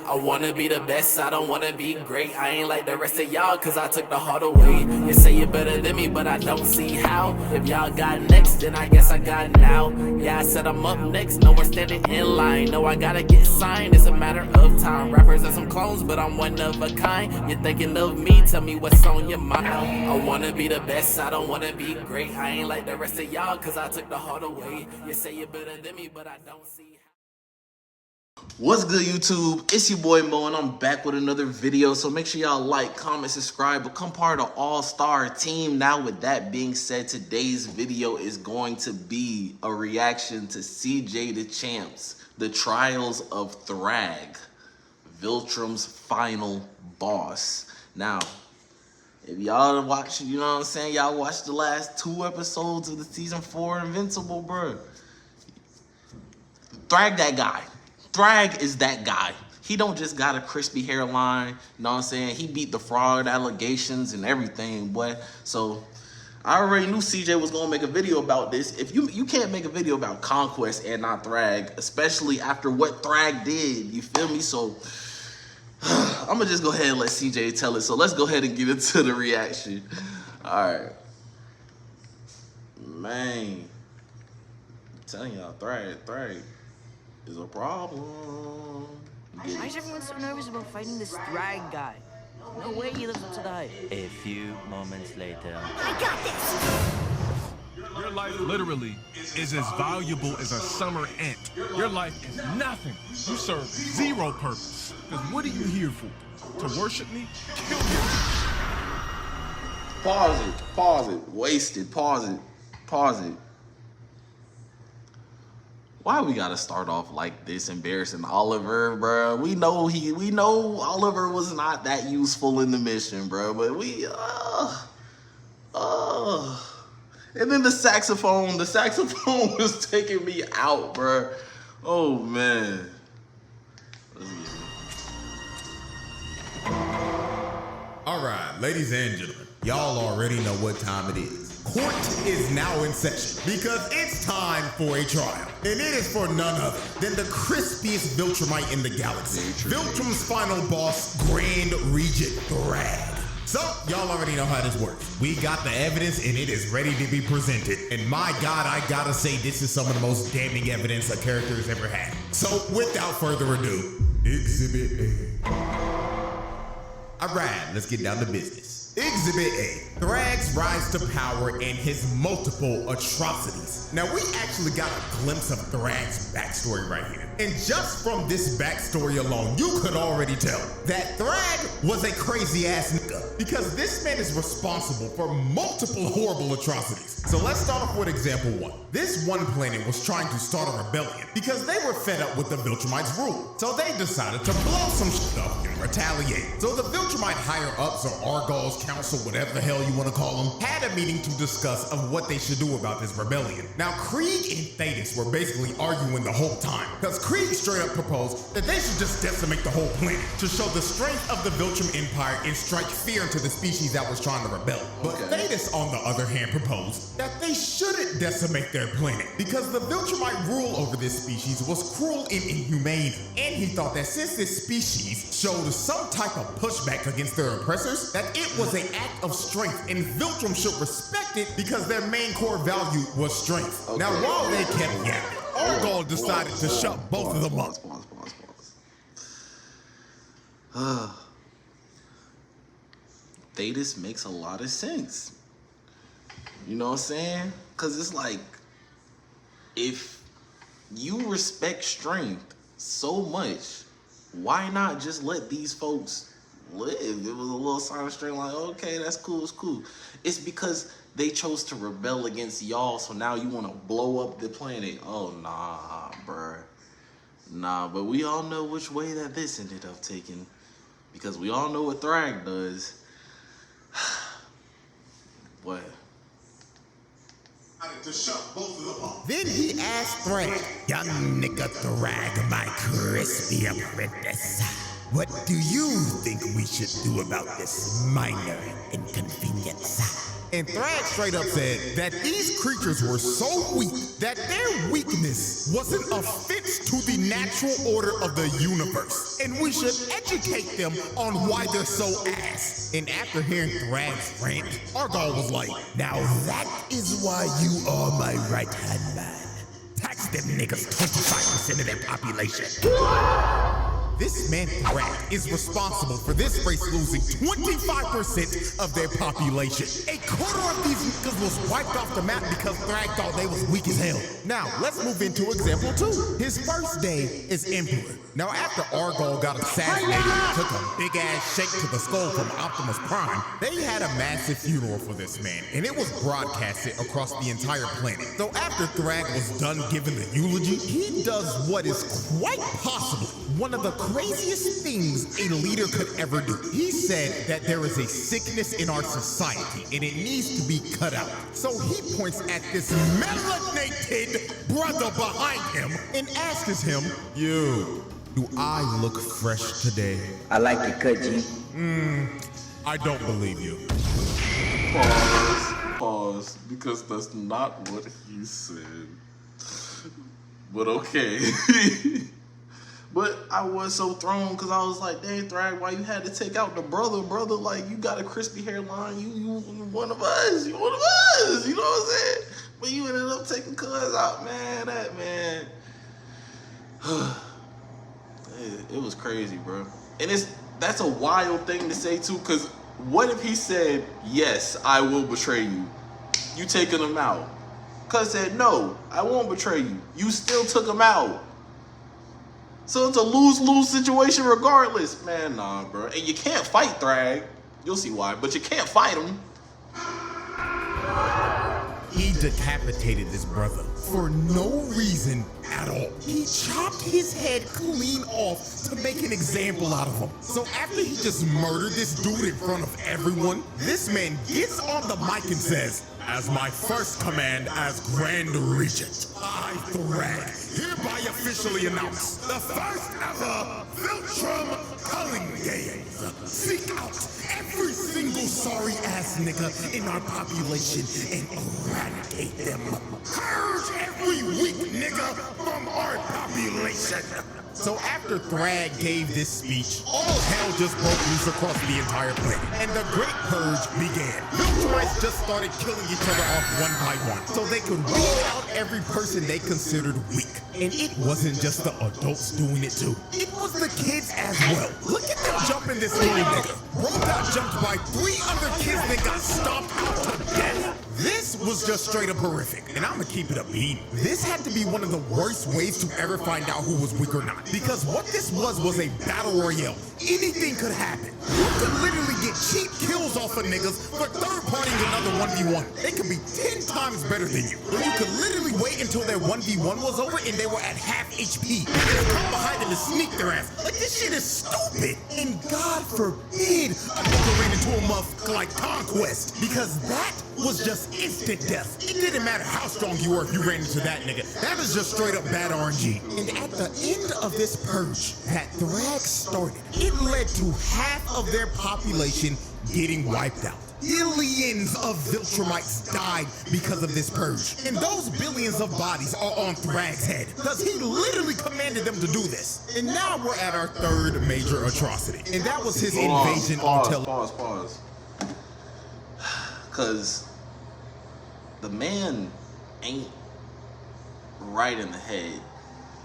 I wanna be the best, I don't wanna be great. I ain't like the rest of y'all, cause I took the heart away. You say you're better than me, but I don't see how. If y'all got next, then I guess I got now. Yeah, I said I'm up next, no more standing in line. No, I gotta get signed, it's a matter of time. Rappers are some clones, but I'm one of a kind. You're thinking of me, tell me what's on your mind. I wanna be the best, I don't wanna be great. I ain't like the rest of y'all, cause I took the heart away. You say you're better than me, but I don't see how. What's good, YouTube? It's your boy Mo, and I'm back with another video. So make sure y'all like, comment, subscribe, become part of the all-star team. Now, with that being said, today's video is going to be a reaction to CJ DaChamp's The Trials of THRAGG, VILTRAUMS' final boss. Now, if y'all watch, you know what I'm saying, y'all watched the last 2 episodes of the season 4 Invincible, bro. THRAGG that guy. THRAGG is that guy. He don't just got a crispy hairline, you know what I'm saying? He beat the fraud allegations and everything, boy. So I already knew CJ was gonna make a video about this. If you can't make a video about Conquest and not THRAGG, especially after what THRAGG did, you feel me? So I'm gonna just go ahead and let CJ tell it. So let's go ahead and get into the reaction. All right. Man, I'm telling y'all, THRAGG is a problem. Why is everyone so nervous about fighting this THRAGG guy? No way he lives up to the hype. A few moments later. I got this! Your life literally is as valuable as a summer ant. Your life is nothing. You serve zero purpose. Because what are you here for? To worship me? Kill me. Pause it. Wasted. Pause it. Why we gotta start off like this, embarrassing Oliver, bro? We know Oliver was not that useful in the mission, bro. But and then the saxophone was taking me out, bro. Oh man. All right, ladies and gentlemen, y'all already know what time it is. Court is now in session because it's time for a trial. And it is for none other than the crispiest Viltrumite in the galaxy. Viltrum's final boss, Grand Regent THRAGG. So, y'all already know how this works. We got the evidence and it is ready to be presented. And my God, I gotta say this is some of the most damning evidence a character has ever had. So, without further ado, Exhibit A. All right, let's get down to business. Exhibit A, THRAGG's rise to power and his multiple atrocities. Now, we actually got a glimpse of THRAGG's backstory right here. And just from this backstory alone, you could already tell that THRAGG was a crazy-ass nigga, because this man is responsible for multiple horrible atrocities. So let's start off with example 1. This one planet was trying to start a rebellion because they were fed up with the Viltrumites' rule. So they decided to blow some shit up and retaliate. So the Viltrumite higher-ups, or Argos Council, whatever the hell you want to call them, had a meeting to discuss of what they should do about this rebellion. Now, Krieg and Thetis were basically arguing the whole time, because Krieg straight up proposed that they should just decimate the whole planet to show the strength of the Viltrum Empire and strike fear into the species that was trying to rebel. But Thetis, on the other hand, proposed that they shouldn't decimate their planet because the Viltrumite rule over this species was cruel and inhumane, and he thought that since this species showed some type of pushback against their oppressors, that it was an act of strength, and Viltrum should respect it because their main core value was strength. Now, while they kept yapping, Argol decided to shut both of them up. Thetis makes a lot of sense. You know what I'm saying? Because it's like, if you respect strength so much, why not just let these folks live? It was a little silent string like, okay, that's cool, it's cool. It's because they chose to rebel against y'all, so now you want to blow up the planet. Oh, nah, bruh. Nah, but we all know which way that this ended up taking, because we all know what THRAGG does. What? To shut both of them up. Then he asked THRAGG, young nigga THRAGG, my crispy apprentice, What do you think we should do about this minor inconvenience? And THRAGG straight up said that these creatures were so weak that their weakness was an offense to the natural order of the universe. And we should educate them on why they're so ass. And after hearing THRAGG's rant, Argyle was like, now that is why you are my right-hand man. Tax them niggas 25% of their population. This man THRAGG is responsible for this race losing 25% of their population. A quarter of these niggas was wiped off the map because THRAGG thought they was weak as hell. Now, let's move into example 2. His first day is Emperor. Now, after Argyle got assassinated and took a big-ass shake to the skull from Optimus Prime, they had a massive funeral for this man, and it was broadcasted across the entire planet. So after THRAGG was done giving the eulogy, he does what is quite possibly one of the craziest things a leader could ever do. He said that there is a sickness in our society and it needs to be cut out. So he points at this melanated brother behind him and asks him, "You, do I look fresh today?" I like your cut, G. I don't believe you. Pause, because that's not what he said. But okay. But I was so thrown because I was like, dang, THRAGG, why you had to take out the brother? Like, you got a crispy hairline. You one of us. You one of us. You know what I'm saying? But you ended up taking cuz out, man. That man. It was crazy, bro. And that's a wild thing to say, too, because what if he said, yes, I will betray you? You taking him out. Cuz said, no, I won't betray you. You still took him out. So it's a lose-lose situation regardless. Man, nah, bro. And you can't fight THRAGG. You'll see why, but you can't fight him. He decapitated this brother for no reason at all. He chopped his head clean off to make an example out of him. So after he just murdered this dude in front of everyone, this man gets on the mic and says, "As my first command as Grand Regent, I, THRAGG, hereby officially announce the first ever VILTRAUMS culling games. Seek out every single sorry ass nigga in our population and eradicate them. Purge every weak nigga from our population." So after THRAGG gave this speech, all hell just broke loose across the entire planet, and the Great Purge began. Viltrumites just started killing each other off one by one, so they could weed out every person they considered weak. And it wasn't just the adults doing it too. It was the kids as well. Look at them jumping this little nigga. Bro got jumped by 3 other kids that got stomped out to death. This was just straight up horrific, and I'ma keep it a beat. This had to be one of the worst ways to ever find out who was weak or not, because what this was a battle royale. Anything could happen. You could literally get cheap kills off of niggas for third-partying another 1v1. They could be 10 times better than you. Or you could literally wait until their 1v1 was over and they were at half HP. And just come behind them and sneak their ass. Like, this shit is stupid. And God forbid a nigga ran into a motherfucker like Conquest, because that was just instant death. It didn't matter how strong you were if you ran into that nigga. That is just straight up bad RNG. And at the end of this purge that THRAGG started, it led to half of their population getting wiped out. Billions of Viltrumites died because of this purge. And those billions of bodies are on THRAGG's head, because he literally commanded them to do this. And now we're at our third major atrocity. And that was his invasion on television. Pause. Because the man ain't right in the head.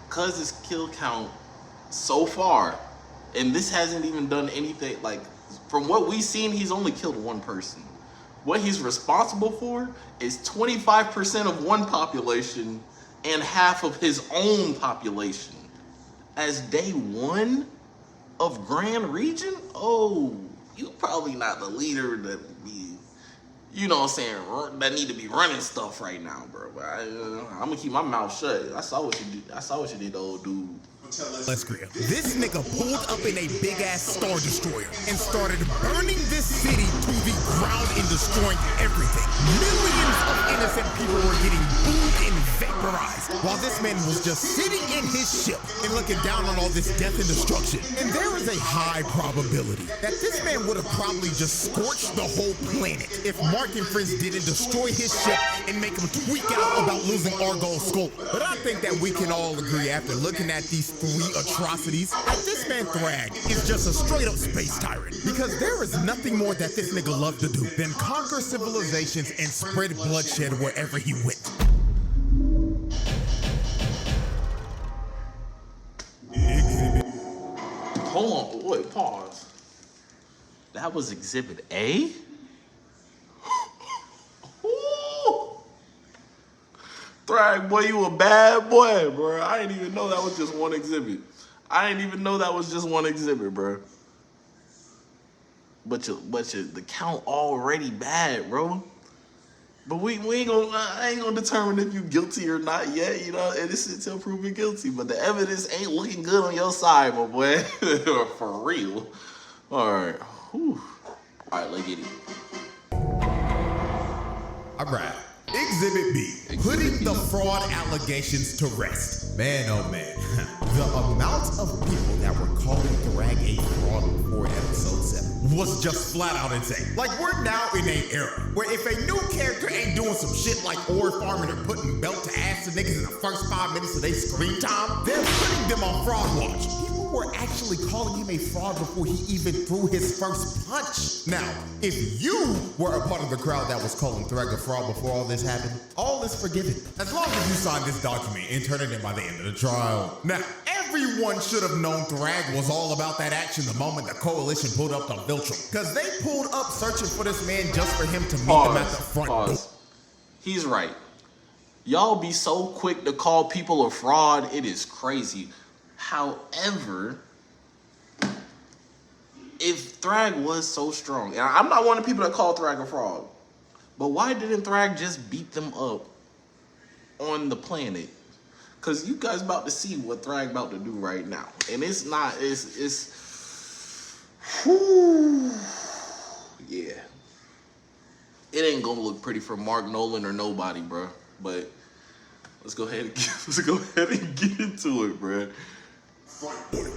Because his kill count so far, and this hasn't even done anything, like, from what we've seen, he's only killed 1 person. What he's responsible for is 25% of one population and half of his own population. As day 1 of Grand Regent? Oh, you probably not the leader that be, you know what I'm saying, that need to be running stuff right now, bro. But I'm gonna keep my mouth shut. I saw what you did. I saw what you did, old dude. This nigga pulled up in a big ass Star Destroyer and started burning this city to the ground and destroying everything. Millions of innocent people were getting booed and vaporized while this man was just sitting in his ship and looking down on all this death and destruction. And there is a high probability that this man would have probably just scorched the whole planet if Mark and friends didn't destroy his ship and make him tweak out about losing Argo's skull. But I think that we can all agree after looking at these 3 atrocities that this man THRAGG is just a straight up space tyrant. Because there is nothing more that this nigga loved to do than conquer civilizations and spread bloodshed wherever he went. Hold on, wait, pause. That was Exhibit A? THRAGG, boy, you a bad boy, bro. I didn't even know that was just one exhibit. Bro. But the count already bad, bro. But I ain't gonna determine if you guilty or not yet, you know, innocent until proven guilty. But the evidence ain't looking good on your side, my boy. For real. All right. Whew. All right, let's get it. All right. Exhibit B, putting the fraud allegations to rest. Man, oh man, the amount of people that were calling THRAGG a fraud before episode 7 was just flat out insane. Like, we're now in an era where if a new character ain't doing some shit like ore farming or putting belt to ass to niggas in the first 5 minutes of their screen time, they're putting them on fraud watch. People were actually calling him a fraud before he even threw his first punch. Now, if you were a part of the crowd that was calling THRAGG a fraud before all this happened, all is forgiven. As long as you sign this document and turn it in by the end of the trial. Now, everyone should have known THRAGG was all about that action the moment the coalition pulled up to VILTRAUMS. Because they pulled up searching for this man just for him to meet them at the front door. He's right. Y'all be so quick to call people a fraud, it is crazy. However, if THRAGG was so strong, and I'm not one of the people that call THRAGG a fraud, but why didn't THRAGG just beat them up on the planet? Because you guys about to see what THRAGG about to do right now. And it's not, whew, yeah. It ain't gonna look pretty for Mark, Nolan, or nobody, bro. But let's go ahead and get into it, bro.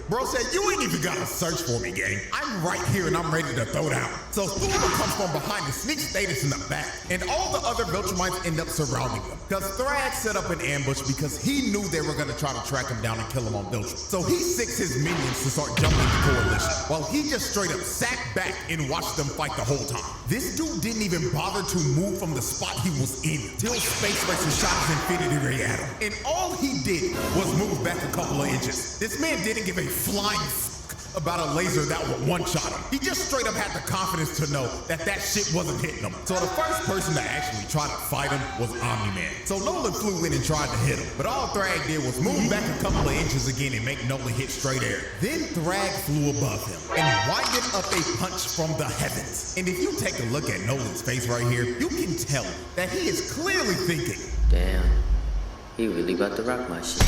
Bro said, you ain't even gotta search for me, gang. I'm right here and I'm ready to throw down. So Thuma comes from behind and sneaks Status in the back. And all the other Viltrumites end up surrounding them. Because THRAGG set up an ambush because he knew they were gonna try to track him down and kill him on Viltrum. So he sicks his minions to start jumping the coalition, while he just straight up sat back and watched them fight the whole time. This dude didn't even bother to move from the spot he was in till Space Racer shot his Infinity Ray at him. And all he did was move back a couple of inches. This man didn't give a flying fuck about a laser that would one-shot him. He just straight up had the confidence to know that that shit wasn't hitting him. So the first person to actually try to fight him was Omni-Man. So Nolan flew in and tried to hit him, but all THRAGG did was move back a couple of inches again and make Nolan hit straight air. Then THRAGG flew above him and winded up a punch from the heavens. And if you take a look at Nolan's face right here, you can tell that he is clearly thinking, damn, he really about to rock my shit.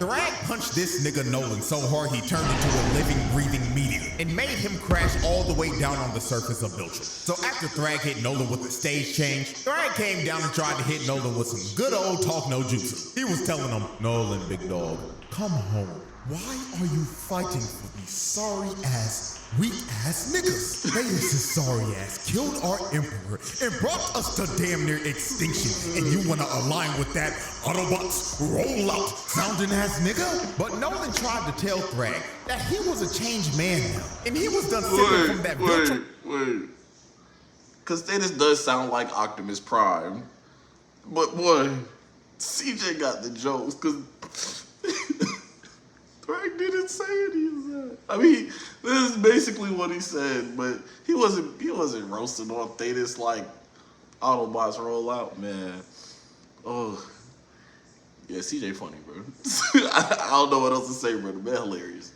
THRAGG punched this nigga Nolan so hard he turned into a living, breathing meteor and made him crash all the way down on the surface of VILTRUM. So after THRAGG hit Nolan with a stage change, THRAGG came down and tried to hit Nolan with some good old talk no jutsu. He was telling him, Nolan, big dog, come home. Why are you fighting for these sorry-ass, weak-ass niggas? Theus' sorry ass killed our emperor and brought us to damn near extinction. And you wanna align with that Autobots roll-out sounding ass nigga? But Nolan tried to tell THRAGG that he was a changed man now. And he was done sipping from that VILTRUM. Wait. Because Status does sound like Optimus Prime. But boy, CJ got the jokes because THRAGG didn't say any of that. I mean, this is basically what he said, but he wasn't roasting on Thetis like Autobots roll out, man. Oh, yeah, CJ funny, bro. I don't know what else to say, bro. The man hilarious.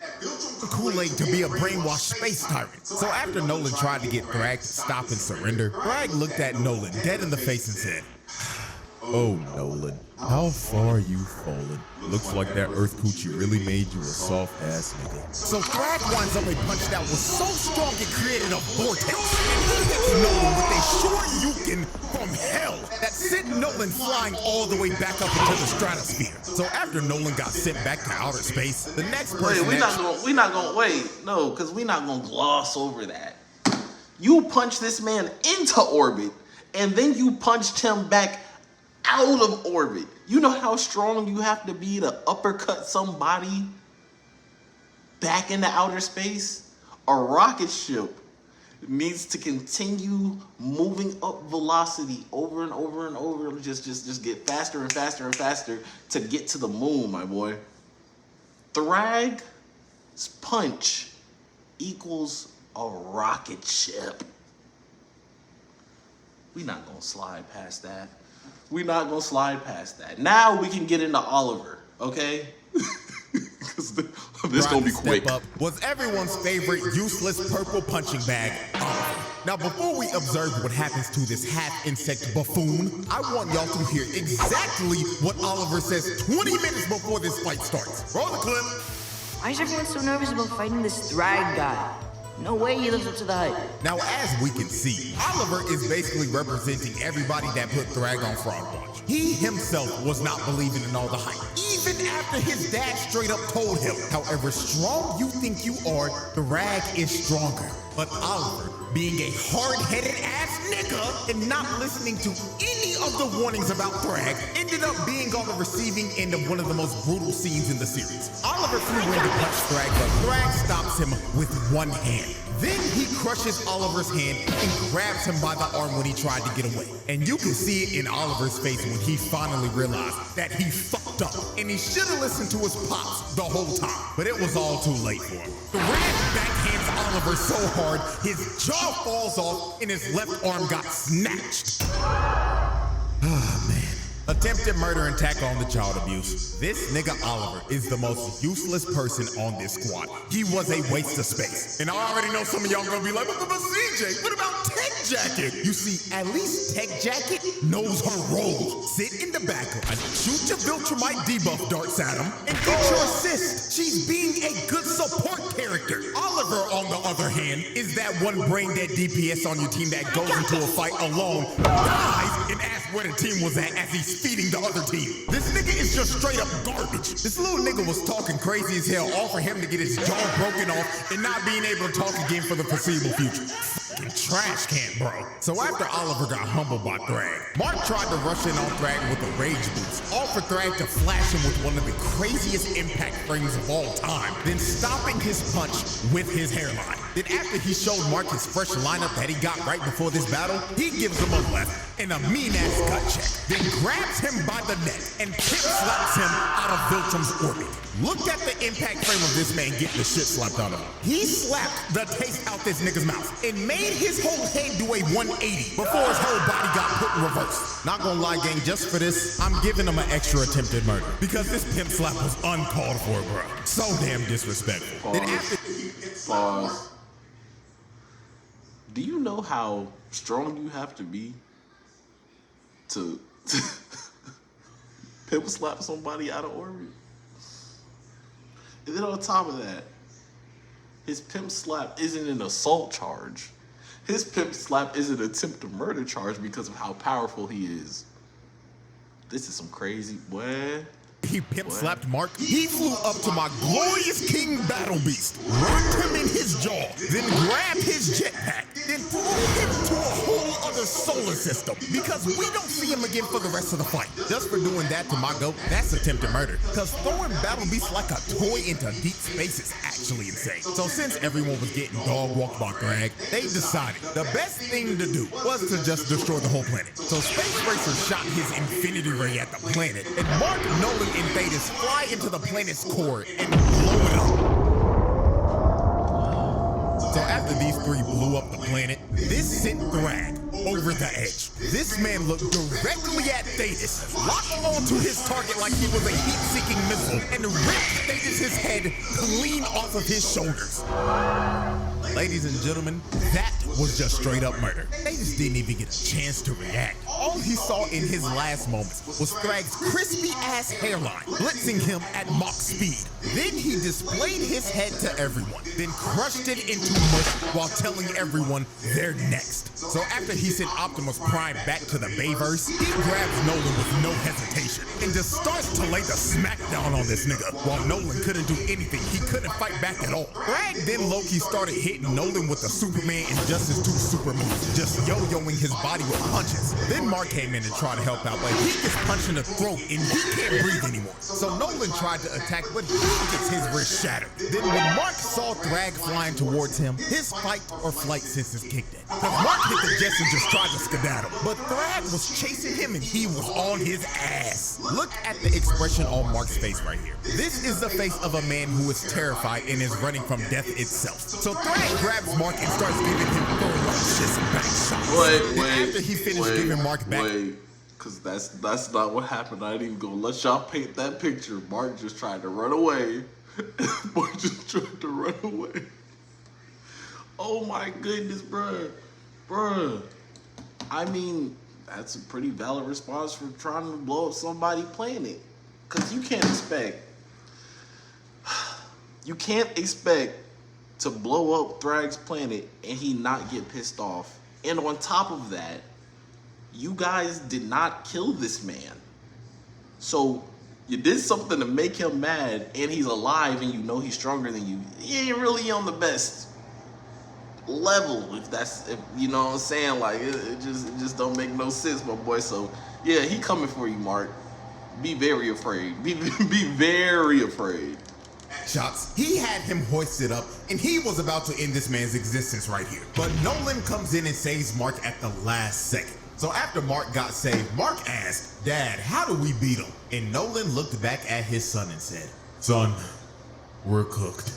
Kool-Aid to be a brainwashed space tyrant. So after Nolan tried to get THRAGG to stop and surrender, THRAGG looked at Nolan dead in the face and said, oh, Nolan, How far you fallen? Looks like that Earth Coochie really made you a soft ass nigga. So Thrag winds up a punch that was so strong it created a vortex. And he hits Nolan with a short yukin from hell that sent Nolan flying all the way back up into the stratosphere. So after Nolan got sent back to outer space, the next person we're not gonna gloss over that. You punched this man into orbit, and then you punched him back out of orbit. You know how strong you have to be to uppercut somebody back into outer space? A rocket ship needs to continue moving up velocity over and over and over. Just get faster and faster and faster to get to the moon, my boy. Thragg's punch equals a rocket ship. We're not gonna slide past that. We're not gonna slide past that. Now we can get into Oliver, okay? Because this gonna be quick. Up was everyone's favorite useless purple punching bag, Oliver. Now, before we observe what happens to this half-insect buffoon, I want y'all to hear exactly what Oliver says 20 minutes before this fight starts. Roll the clip. Why is everyone so nervous about fighting this Thragg guy? No way he lives up to the hype. Now, as we can see, Oliver is basically representing everybody that put Thragg on Frog Watch. He himself was not believing in all the hype, even after his dad straight up told him, however strong you think you are, Thragg is stronger. But Oliver, being a hard-headed ass nigga and not listening to any of the warnings about Thragg, ended up being on the receiving end of one of the most brutal scenes in the series. Oliver flew in to punch Thragg, but Thragg stops him with one hand. Then he crushes Oliver's hand and grabs him by the arm when he tried to get away. And you can see it in Oliver's face when he finally realized that he fucked up. And he should have listened to his pops the whole time. But it was all too late for him. Thragg backhands Oliver so hard, his jaw falls off and his left arm got snatched. Oh, man. Attempted murder and tackle on the child abuse. This nigga Oliver is the most useless person on this squad. He was a waste of space. And I already know some of y'all gonna be like, but CJ, what about Tech Jacket? You see, at least Tech Jacket knows her role. Sit in the backline, shoot your Viltrumite debuff darts at him, and get your assist. She's being a good support character. Oliver, on the other hand, is that one brain-dead DPS on your team that goes into a fight alone, dies, and asks where the team was at as he's feeding the other team. This nigga is just straight up garbage. This little nigga was talking crazy as hell, all for him to get his jaw broken off and not being able to talk again for the foreseeable future. Fucking trash can, bro. So after Oliver got humbled by Thragg, Mark tried to rush in on Thragg with a rage boost, all for Thragg to flash him with one of the craziest impact frames of all time, then stopping his punch with his hairline. Then after he showed Mark his fresh lineup that he got right before this battle, he gives him a left and a mean-ass gut check, then grabs him by the neck and kick slaps him out of Viltrum's orbit. Look at the impact frame of this man getting the shit slapped out of him. He slapped the taste out this nigga's mouth and made his whole head do a 180 before his whole body got put in reverse. Not gonna lie, gang, just for this, I'm giving him an extra attempted murder because this pimp slap was uncalled for, bro. So damn disrespectful. Then after Pause. Do you know how strong you have to be to pimp slap somebody out of orbit? And then on top of that, his pimp slap isn't an assault charge. His pimp slap is an attempt to murder charge because of how powerful he is. This is some crazy, boy. He pimp slapped Mark. He flew up to my glorious King Battle Beast, rocked him in his jaw, then grabbed his jetpack, then flew him to a whole other solar system because we don't see him again for the rest of the fight. Just for doing that to my goat, that's attempted murder. Because throwing Battle Beast like a toy into deep space is actually insane. So since everyone was getting dog walked by Thragg, they decided the best thing to do was to just destroy the whole planet. So Space Racer shot his Infinity Ray at the planet, and Mark, Nolan, and Invaders fly into the planet's core and blow it up. So after these three blew up the planet, this sent Thragg over the edge. This man looked directly at Thetis, locked onto his target like he was a heat-seeking missile, and ripped Thetis' head clean off of his shoulders. Ladies and gentlemen, that was just straight up murder. They just didn't even get a chance to react. All he saw in his last moments was THRAGG's crispy ass hairline, blitzing him at Mach speed. Then he displayed his head to everyone, then crushed it into mush while telling everyone they're next. So after he sent Optimus Prime back to the Bayverse, he grabs Nolan with no hesitation and just starts to lay the smackdown on this nigga. While Nolan couldn't do anything, he couldn't fight back at all. THRAGG then low-key started hitting Nolan with the Superman Injustice 2 super move, just yo-yoing his body with punches. Then Mark came in and tried to help out, but he gets punched in the throat and he can't breathe anymore. So Nolan tried to attack, but he gets his wrist shattered. Then when Mark saw THRAGG flying towards him, his fight or flight senses kicked in. Cause Mark hit the jets and just tried to skedaddle, but THRAGG was chasing him and he was on his ass. Look at the expression on Mark's face right here. This is the face of a man who is terrified and is running from death itself. So THRAGG grabs Mark and starts giving him ferocious back shots. After he finished giving Mark back. Cause that's not what happened. I ain't even gonna let y'all paint that picture. Mark just tried to run away. Mark just tried to run away. Oh my goodness, bruh. I mean, that's a pretty valid response for trying to blow up somebody's planet. Cause you can't expect to blow up THRAGG's planet and he not get pissed off. And on top of that, you guys did not kill this man. So you did something to make him mad and he's alive and you know he's stronger than you. He ain't really on the best level, if you know what I'm saying. Like it just don't make no sense, my boy. So yeah, he coming for you, Mark. Be very afraid. Be very afraid. Shots. He had him hoisted up and he was about to end this man's existence right here. But Nolan comes in and saves Mark at the last second. So after Mark got saved, Mark asked, "Dad, how do we beat him?" And Nolan looked back at his son and said, "Son, we're cooked."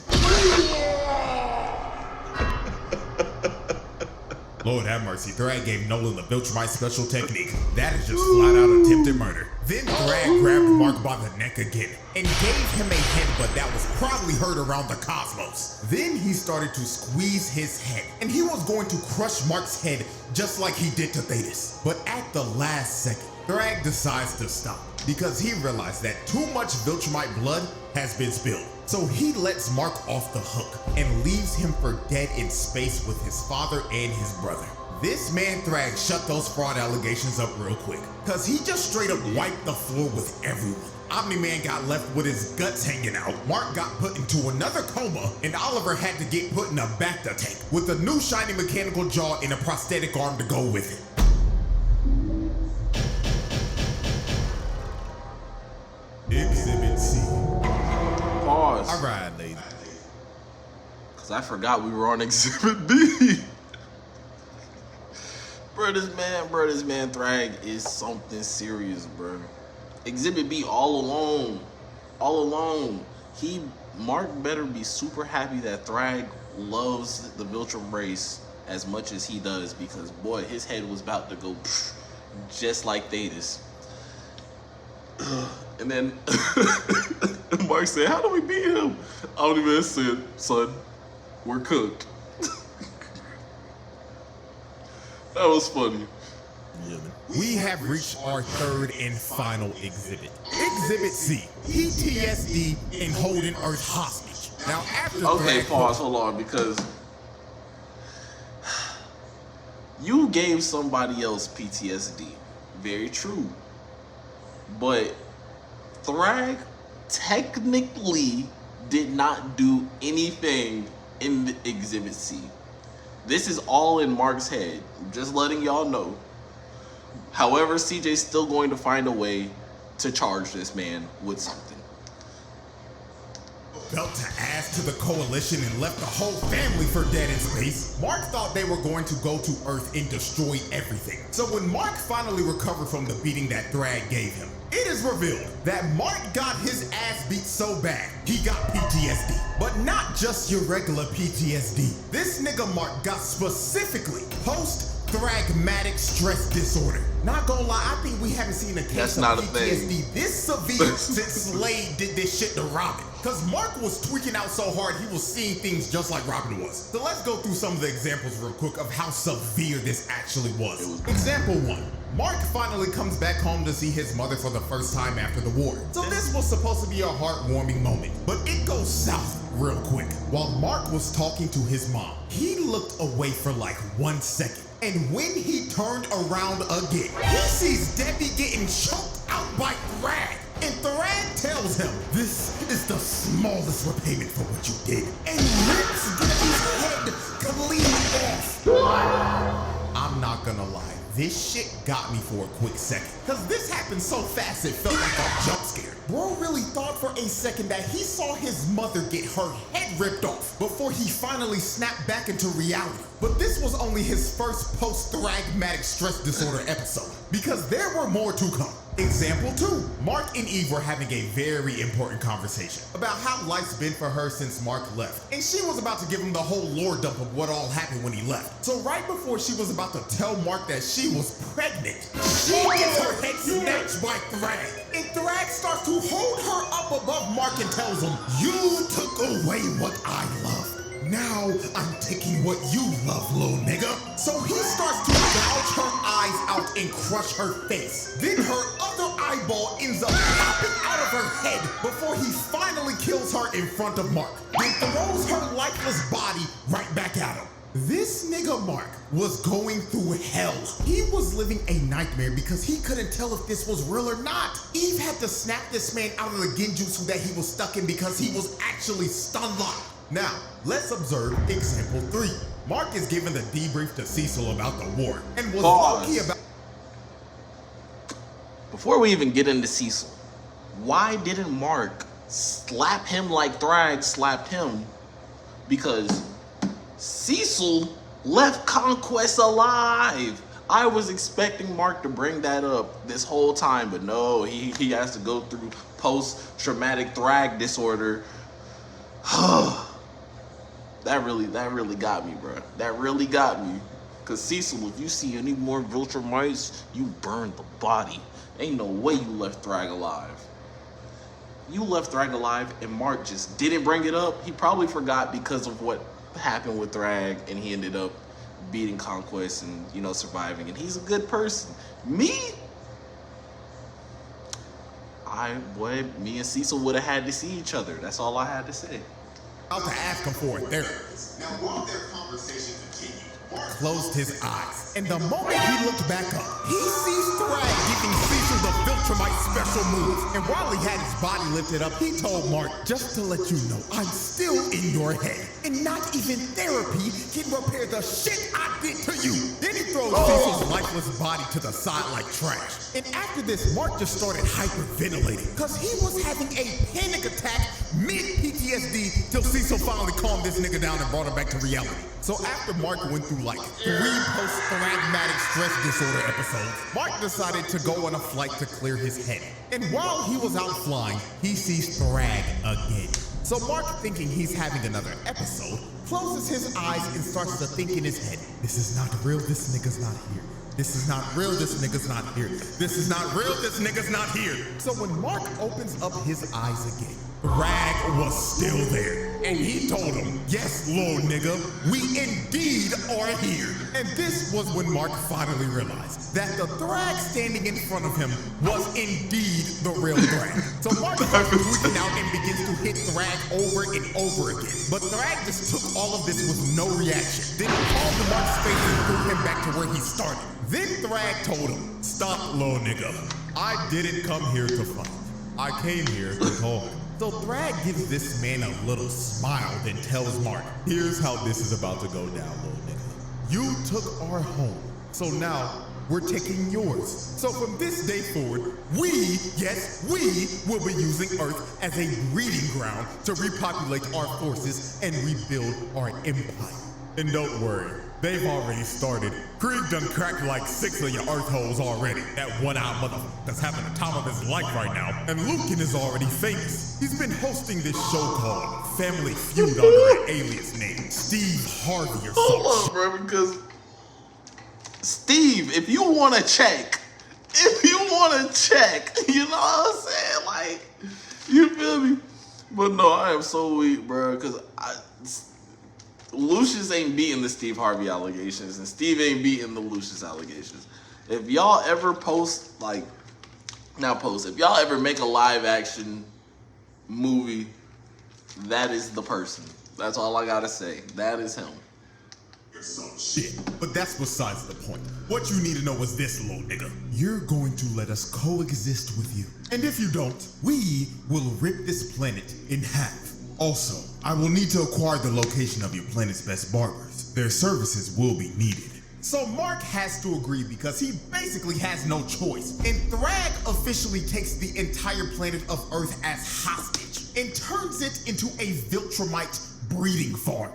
Lord have mercy, THRAGG gave Nolan the VILTRAUMS special technique. That is just flat out attempted murder. Then THRAGG grabbed Mark by the neck again and gave him a headbutt that was probably heard around the cosmos. Then he started to squeeze his head and he was going to crush Mark's head just like he did to Thetis. But at the last second, THRAGG decides to stop because he realized that too much Viltrumite blood has been spilled. So he lets Mark off the hook and leaves him for dead in space with his father and his brother. This man THRAGG shut those fraud allegations up real quick, cause he just straight up wiped the floor with everyone. Omni-Man got left with his guts hanging out, Mark got put into another coma, and Oliver had to get put in a Bacta tank with a new shiny mechanical jaw and a prosthetic arm to go with it. Exhibit C. Pause. All right, ladies. Cause I forgot we were on Exhibit B. Bro, this man THRAGG is something serious, bro. Exhibit B all alone. Mark better be super happy that THRAGG loves the Viltrum race as much as he does, because boy, his head was about to go just like Thetis. And then Mark said, "How do we beat him?" Omni-Man said, "Son, we're cooked." That was funny. We have reached our third and final exhibit. Exhibit C, PTSD and holding Earth hostage. Now after Okay, pause, hold on, because you gave somebody else PTSD. Very true. But THRAGG technically did not do anything in the Exhibit C. This is all in Mark's head. I'm just letting y'all know. However, CJ's still going to find a way to charge this man with something. Felt to add to the coalition and left the whole family for dead in space. Mark thought they were going to go to Earth and destroy everything. So when Mark finally recovered from the beating that THRAGG gave him, it is revealed that Mark got his ass beat so bad, he got PTSD. But not just your regular PTSD. This nigga Mark got specifically post Thragmatic stress disorder. Not gonna lie, I think we haven't seen a case That's of not a PTSD thing. this severe since Slade did this shit to Robin. Cause Mark was tweaking out so hard he was seeing things just like Robin was. So let's go through some of the examples real quick of how severe this actually was. Example 1. Mark finally comes back home to see his mother for the first time after the war. So this was supposed to be a heartwarming moment, but it goes south real quick. While Mark was talking to his mom, he looked away for like 1 second. And when he turned around again, he sees Debbie getting choked out by Thragg. And Thragg tells him, this is the smallest repayment for what you did. And rips Debbie's head clean off. I'm not gonna lie, this shit got me for a quick second. Cause this happened so fast it felt like a jump scare. Bro really thought for a second that he saw his mother get her head ripped off before he finally snapped back into reality. But this was only his first post-thragmatic stress disorder episode, because there were more to come. Example 2. Mark and Eve were having a very important conversation about how life's been for her since Mark left. And she was about to give him the whole lore dump of what all happened when he left. So right before she was about to tell Mark that she was pregnant, she gets her head snatched by Thragg. And Thragg starts to hold her up above Mark and tells him, you took away what I love. Now I'm taking what you love, little nigga. So he starts to gouge her eyes out and crush her face. Then her other eyeball ends up popping out of her head before he finally kills her in front of Mark. Then throws her lifeless body right back at him. This nigga Mark was going through hell. He was living a nightmare because he couldn't tell if this was real or not. Eve had to snap this man out of the genjutsu that he was stuck in because he was actually stun locked. Now, let's observe example 3. Mark is given the debrief to Cecil about the war and was low-key about... Before we even get into Cecil, why didn't Mark slap him like Thragg slapped him? Because Cecil left Conquest alive. I was expecting Mark to bring that up this whole time, but no, he has to go through post-traumatic Thragg disorder. That really got me, bro. That really got me. Cause Cecil, if you see any more VILTRAUMS, you burned the body. Ain't no way you left Thragg alive. You left Thragg alive and Mark just didn't bring it up. He probably forgot because of what happened with Thragg and he ended up beating Conquest and, you know, surviving. And he's a good person. Me and Cecil would have had to see each other. That's all I had to say. About to ask him for a therapist. Now, while their conversation continued, Mark closed his eyes, and the moment he looked back up, he sees Thragg giving Cecil the VILTRAUMS special move. And while he had his body lifted up, he told Mark, just to let you know, I'm still in your head, and not even therapy can repair the shit I did to you. Then he throws Cecil's lifeless body to the side like trash. And after this, Mark just started hyperventilating, because he was having a panic attack mid-PTSD till Cecil finally calmed this nigga down and brought him back to reality. So after Mark went through like 3 post-thragmatic stress disorder episodes, Mark decided to go on a flight to clear his head. And while he was out flying, he sees Thragg again. So Mark, thinking he's having another episode, closes his eyes and starts to think in his head, this is not real, this nigga's not here. This is not real, this nigga's not here. This is not real, this nigga's not here. So when Mark opens up his eyes again, Thragg was still there. And he told him, yes, little nigga, we indeed are here. And this was when Mark finally realized that the Thragg standing in front of him was indeed the real Thragg. So Mark starts freaking out and begins to hit Thragg over and over again. But Thragg just took all of this with no reaction. Then he called to Mark's face and threw him back to where he started. Then Thragg told him, stop, little nigga. I didn't come here to fight. I came here to talk. So Thragg gives this man a little smile, then tells Mark, here's how this is about to go down, little nigga. You took our home, so now we're taking yours. So from this day forward, we will be using Earth as a breeding ground to repopulate our forces and rebuild our empire. And don't worry, they've already started. Krieg done cracked like 6 of your Earth holes already. That one-eyed motherfucker that's having the time of his life right now. And Lucan is already famous. He's been hosting this show called Family Feud under an alias named Steve Harvey or something. Hold on, bro, because Steve, if you want to check, you know what I'm saying? Like, you feel me? But no, I am so weak, bro, because Lucius ain't beating the Steve Harvey allegations, and Steve ain't beating the Lucius allegations. If y'all ever if y'all ever make a live action movie, that is the person. That's all I gotta say. That is him. Shit, but that's besides the point. What you need to know is this, little nigga. You're going to let us coexist with you. And if you don't, we will rip this planet in half. Also, I will need to acquire the location of your planet's best barbers. Their services will be needed. So Mark has to agree because he basically has no choice. And THRAGG officially takes the entire planet of Earth as hostage and turns it into a Viltrumite breeding farm.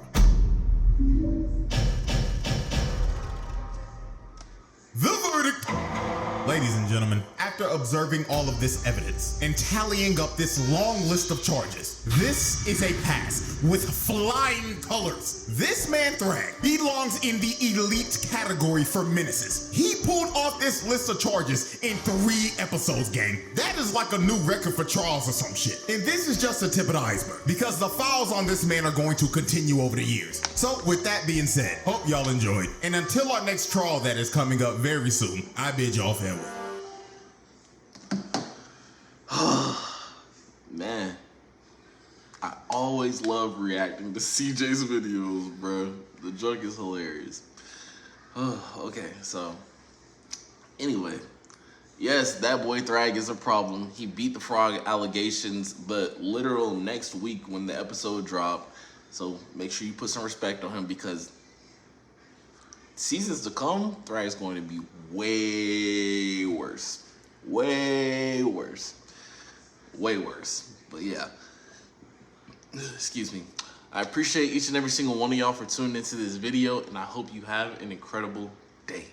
The verdict! Ladies and gentlemen, after observing all of this evidence and tallying up this long list of charges, this is a pass with flying colors. This man THRAGG belongs in the elite category for menaces. He pulled off this list of charges in 3 episodes, gang. That is like a new record for Charles or some shit. And this is just the tip of the iceberg, because the files on this man are going to continue over the years. So with that being said, hope y'all enjoyed. And until our next trial that is coming up very soon, I bid y'all farewell. Man, I always love reacting to CJ's videos, bro. The joke is hilarious. Okay, so anyway, yes, that boy THRAGG is a problem. He beat the frog allegations, but literal next week when the episode dropped. So make sure you put some respect on him, because seasons to come, THRAGG is going to be way worse. Way worse. Way worse. But yeah. Excuse me. I appreciate each and every single one of y'all for tuning into this video, and I hope you have an incredible day.